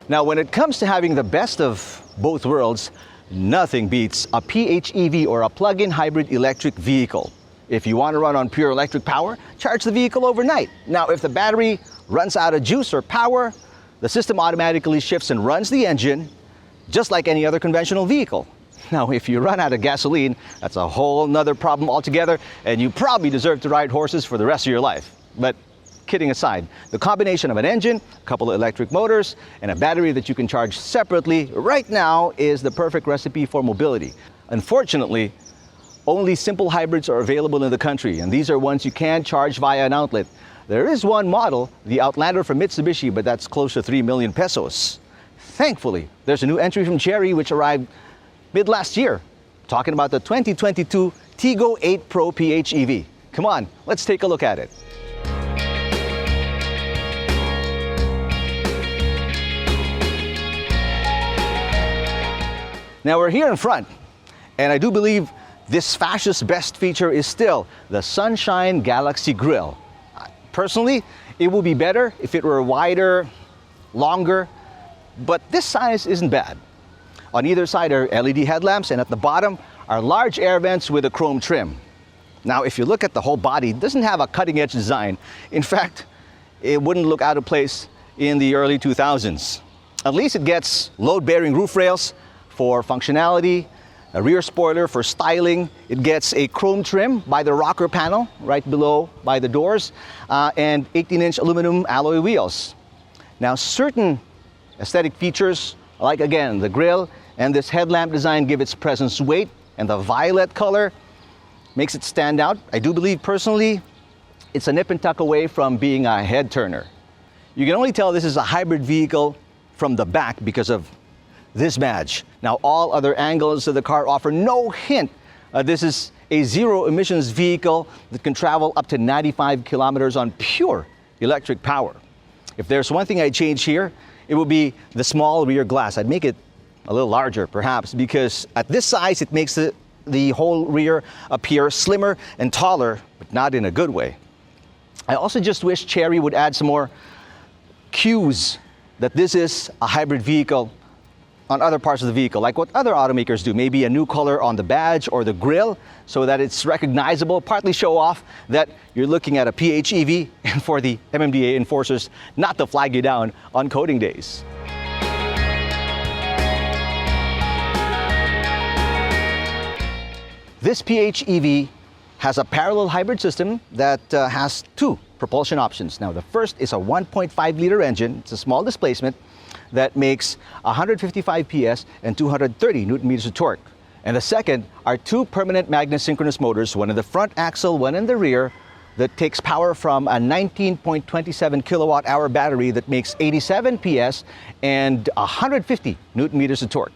Now, when it comes to having the best of both worlds, nothing beats a PHEV or a plug-in hybrid electric vehicle. If you want to run on pure electric power, charge the vehicle overnight. Now, if the battery runs out of juice or power, the system automatically shifts and runs the engine just like any other conventional vehicle. Now, if you run out of gasoline, that's a whole nother problem altogether, and you probably deserve to ride horses for the rest of your life. But kidding aside, the combination of an engine, a couple of electric motors, and a battery that you can charge separately right now is the perfect recipe for mobility. Unfortunately, only simple hybrids are available in the country, and these are ones you can charge via an outlet. There is one model, the Outlander from Mitsubishi, but that's close to 3 million pesos. Thankfully, there's a new entry from Chery which arrived mid last year, talking about the 2022 Tiggo 8 Pro PHEV. Come on, let's take a look at it. Now we're here in front, and I do believe this fascious best feature is still the Sunshine Galaxy Grille. Personally, it would be better if it were wider, longer, but this size isn't bad. On either side are LED headlamps, and at the bottom are large air vents with a chrome trim. Now, if you look at the whole body, it doesn't have a cutting-edge design. In fact, it wouldn't look out of place in the early 2000s. At least it gets load-bearing roof rails for functionality, a rear spoiler for styling. It gets a chrome trim by the rocker panel right below by the doors, and 18-inch aluminum alloy wheels. Now, certain aesthetic features, like again the grille and this headlamp design, give its presence weight, and the violet color makes it stand out. I do believe personally it's a nip and tuck away from being a head turner. You can only tell this is a hybrid vehicle from the back because of this badge. Now, all other angles of the car offer no hint this is a zero emissions vehicle that can travel up to 95 kilometers on pure electric power. If there's one thing I'd change here, it would be the small rear glass. I'd make it a little larger perhaps, because at this size it makes the whole rear appear slimmer and taller, but not in a good way. I also just wish Chery would add some more cues that this is a hybrid vehicle on other parts of the vehicle, like what other automakers do. Maybe a new color on the badge or the grille so that it's recognizable, partly show off that you're looking at a PHEV, and for the MMDA enforcers not to flag you down on coding days. This PHEV has a parallel hybrid system that has two propulsion options. Now, the first is a 1.5-liter engine. It's a small displacement that makes 155 PS and 230 Newton-meters of torque. And the second are two permanent magnet synchronous motors, one in the front axle, one in the rear, that takes power from a 19.27 kilowatt-hour battery that makes 87 PS and 150 Newton-meters of torque.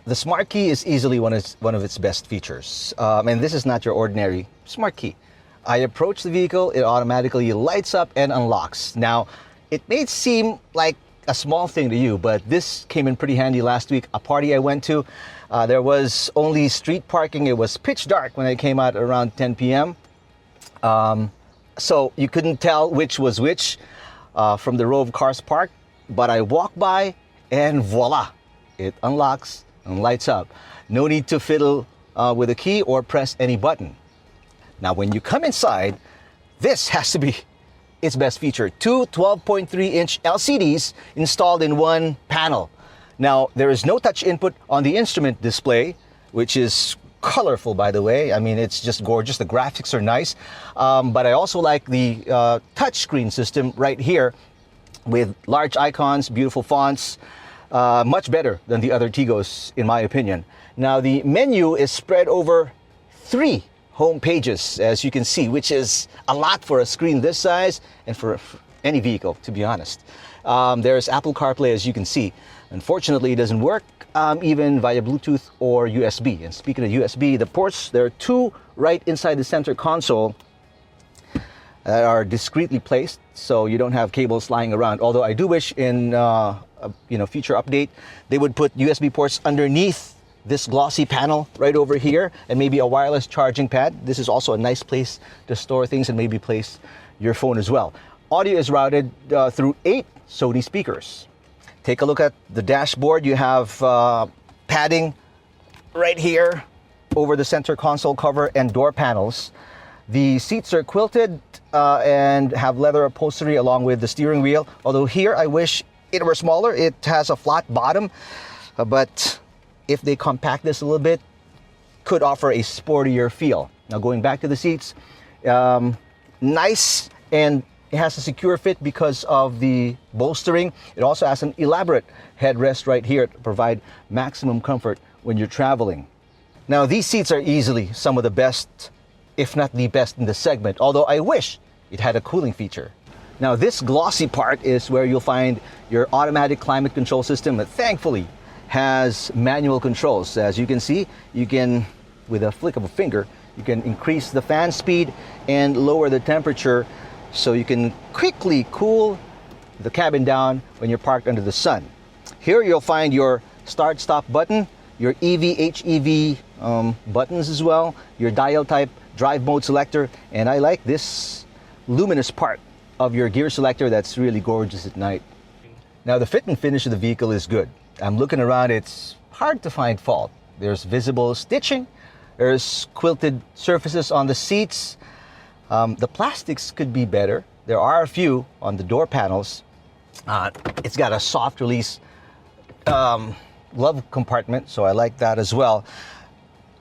The Smart Key is easily one of its best features, and this is not your ordinary Smart Key. I approach the vehicle, it automatically lights up and unlocks. Now, it may seem like a small thing to you, but this came in pretty handy last week. A party I went to, there was only street parking. It was pitch dark when I came out around 10 p.m. So you couldn't tell which was which from the row of cars parked, but I walked by and voila, it unlocks and lights up. No need to fiddle with a key or press any button. Now, when you come inside, this has to be its best feature. Two 12.3-inch LCDs installed in one panel. Now, there is no touch input on the instrument display, which is colorful, by the way. I mean, it's just gorgeous. The graphics are nice. But I also like the touchscreen system right here with large icons, beautiful fonts. Much better than the other Tiggos, in my opinion. Now, the menu is spread over 3 home pages, as you can see, which is a lot for a screen this size and for any vehicle, to be honest. There's Apple CarPlay, as you can see. Unfortunately, it doesn't work even via Bluetooth or USB. And speaking of USB, the ports, there are two right inside the center console that are discreetly placed, so you don't have cables lying around. Although I do wish in a future update they would put USB ports underneath this glossy panel right over here, and maybe a wireless charging pad. This is also a nice place to store things and maybe place your phone as well. Audio is routed through 8 Sony speakers. Take a look at the dashboard. You have padding right here over the center console cover and door panels. The seats are quilted and have leather upholstery along with the steering wheel. Although here I wish it were smaller. It has a flat bottom, but if they compact this a little bit, could offer a sportier feel. Now going back to the seats, nice, and it has a secure fit because of the bolstering. It also has an elaborate headrest right here to provide maximum comfort when you're traveling. Now these seats are easily some of the best, if not the best in the segment, although I wish it had a cooling feature. Now this glossy part is where you'll find your automatic climate control system that thankfully has manual controls. As you can see, you can, with a flick of a finger, you can increase the fan speed and lower the temperature so you can quickly cool the cabin down when you're parked under the sun. Here you'll find your start-stop button, your EV, HEV buttons as well, your dial type, drive mode selector, and I like this luminous part of your gear selector that's really gorgeous at night. Now the fit and finish of the vehicle is good. I'm looking around, it's hard to find fault. There's visible stitching, there's quilted surfaces on the seats. The plastics could be better. There are a few on the door panels. It's got a soft release glove compartment, so I like that as well.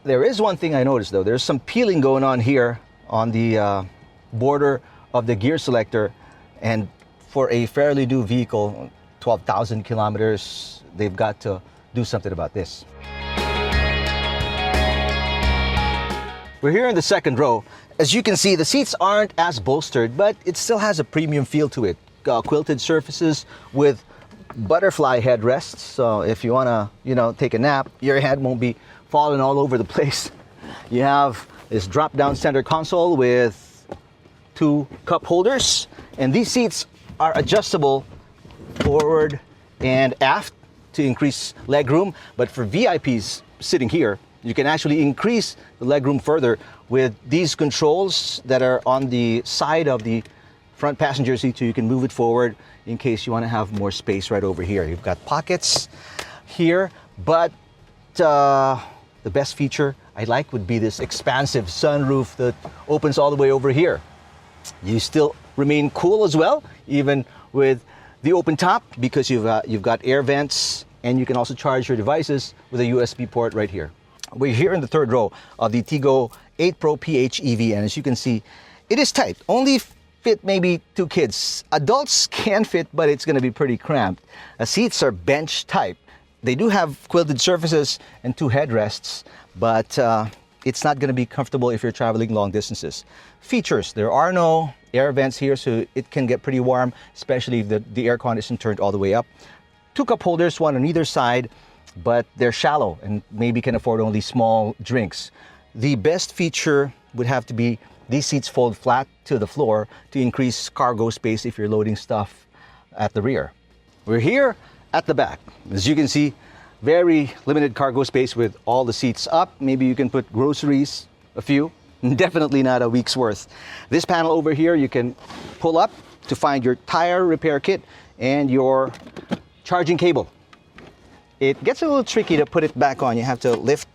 There is one thing I noticed though, there's some peeling going on here on the border of the gear selector, and for a fairly new vehicle, 12,000 kilometers, they've got to do something about this. We're here in the second row. As you can see, the seats aren't as bolstered, but it still has a premium feel to it. Quilted surfaces with butterfly headrests, so if you want to, take a nap, your head won't be falling all over the place. You have this drop-down center console with 2 cup holders, and these seats are adjustable forward and aft to increase legroom. But for VIPs sitting here, you can actually increase the legroom further with these controls that are on the side of the front passenger seat, so you can move it forward in case you want to have more space right over here. You've got pockets here, but the best feature I like would be this expansive sunroof that opens all the way over here. You still remain cool as well, even with the open top, because you've got air vents, and you can also charge your devices with a USB port right here. We're here in the third row of the Tiggo 8 Pro PHEV, and as you can see, it is tight. Only fit maybe 2 kids. Adults can fit, but it's going to be pretty cramped. The seats are bench type. They do have quilted surfaces and 2 headrests, but it's not going to be comfortable if you're traveling long distances. Features: there are no air vents here, so it can get pretty warm, especially if the air con isn't turned all the way up. 2 cup holders, one on either side, but they're shallow and maybe can afford only small drinks. The best feature would have to be these seats fold flat to the floor to increase cargo space if you're loading stuff at the rear. We're here at the back. As you can see, very limited cargo space with all the seats up. Maybe you can put groceries, a few, definitely not a week's worth. This panel over here, you can pull up to find your tire repair kit and your charging cable. It gets a little tricky to put it back on. You have to lift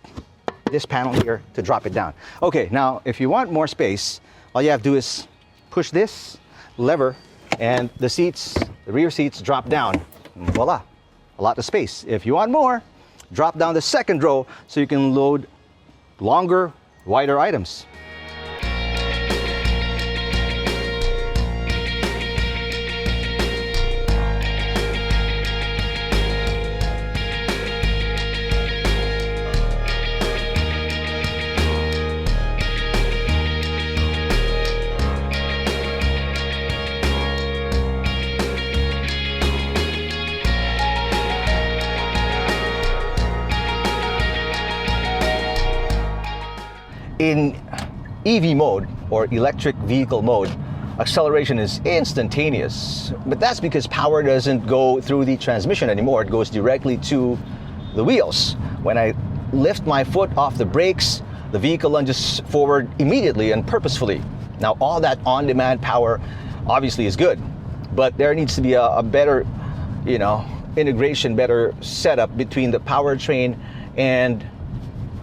this panel here to drop it down. Okay, now if you want more space, all you have to do is push this lever and the seats, the rear seats, drop down. And voila, a lot of space. If you want more, drop down the second row so you can load longer, wider items. In EV mode, or electric vehicle mode, acceleration is instantaneous. But that's because power doesn't go through the transmission anymore. It goes directly to the wheels. When I lift my foot off the brakes, the vehicle lunges forward immediately and purposefully. Now, all that on-demand power obviously is good, but there needs to be a better, integration, better setup between the powertrain and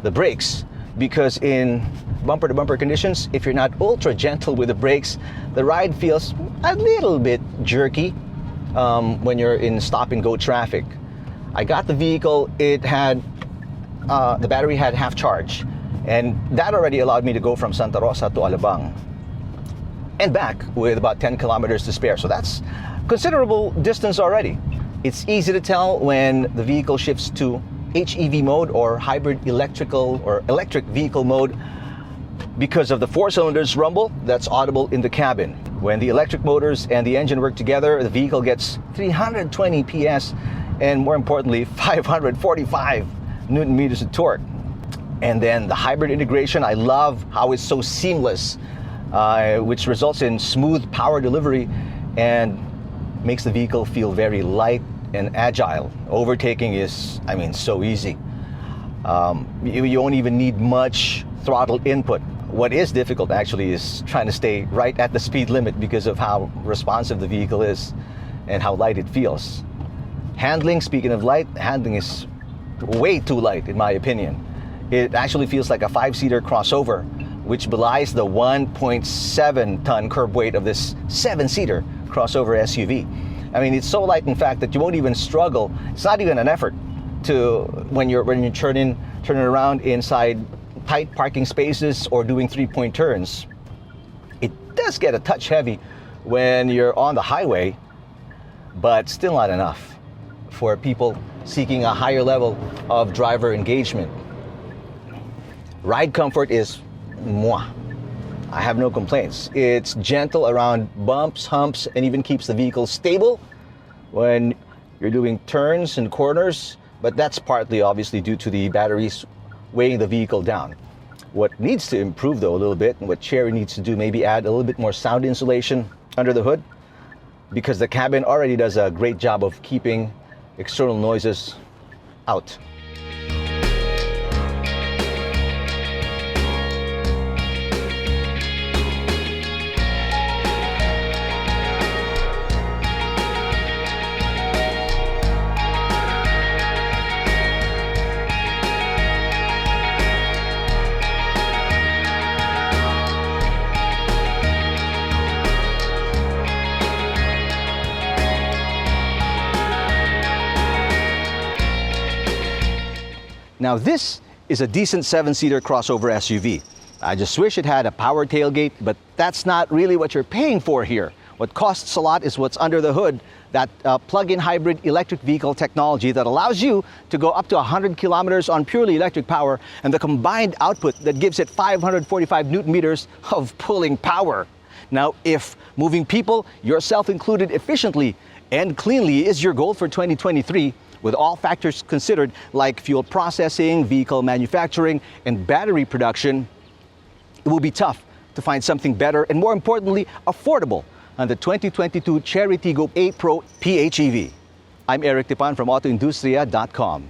the brakes. Because in bumper-to-bumper conditions, if you're not ultra gentle with the brakes, the ride feels a little bit jerky when you're in stop-and-go traffic. I got the vehicle, it had, the battery had half charge, and that already allowed me to go from Santa Rosa to Alabang and back with about 10 kilometers to spare. So that's considerable distance already. It's easy to tell when the vehicle shifts to HEV mode, or hybrid electrical or electric vehicle mode, because of the 4 cylinders rumble that's audible in the cabin. When the electric motors and the engine work together, the vehicle gets 320 PS and, more importantly, 545 Newton meters of torque. And then the hybrid integration, I love how it's so seamless, which results in smooth power delivery and makes the vehicle feel very light and agile. Overtaking is, so easy. You won't even need much throttle input. What is difficult actually is trying to stay right at the speed limit because of how responsive the vehicle is and how light it feels. Handling, speaking of light, handling is way too light in my opinion. It actually feels like a 5-seater crossover, which belies the 1.7 ton curb weight of this 7-seater crossover SUV. It's so light, in fact, that you won't even struggle. It's not even an effort to when you're turning around inside tight parking spaces or doing 3-point turns. It does get a touch heavy when you're on the highway, but still not enough for people seeking a higher level of driver engagement. Ride comfort is mwah. I have no complaints. It's gentle around bumps, humps, and even keeps the vehicle stable when you're doing turns and corners, but that's partly obviously due to the batteries weighing the vehicle down. What needs to improve though a little bit, and what Chery needs to do, maybe add a little bit more sound insulation under the hood, because the cabin already does a great job of keeping external noises out. Now this is a decent 7-seater crossover SUV. I just wish it had a power tailgate, but that's not really what you're paying for here. What costs a lot is what's under the hood, that plug-in hybrid electric vehicle technology that allows you to go up to 100 kilometers on purely electric power, and the combined output that gives it 545 Newton meters of pulling power. Now, if moving people, yourself included, efficiently and cleanly is your goal for 2023, with all factors considered like fuel processing, vehicle manufacturing, and battery production, it will be tough to find something better and, more importantly, affordable on the 2022 Chery Tiggo 8 Pro PHEV. I'm Eric Tipan from AutoIndustriya.com.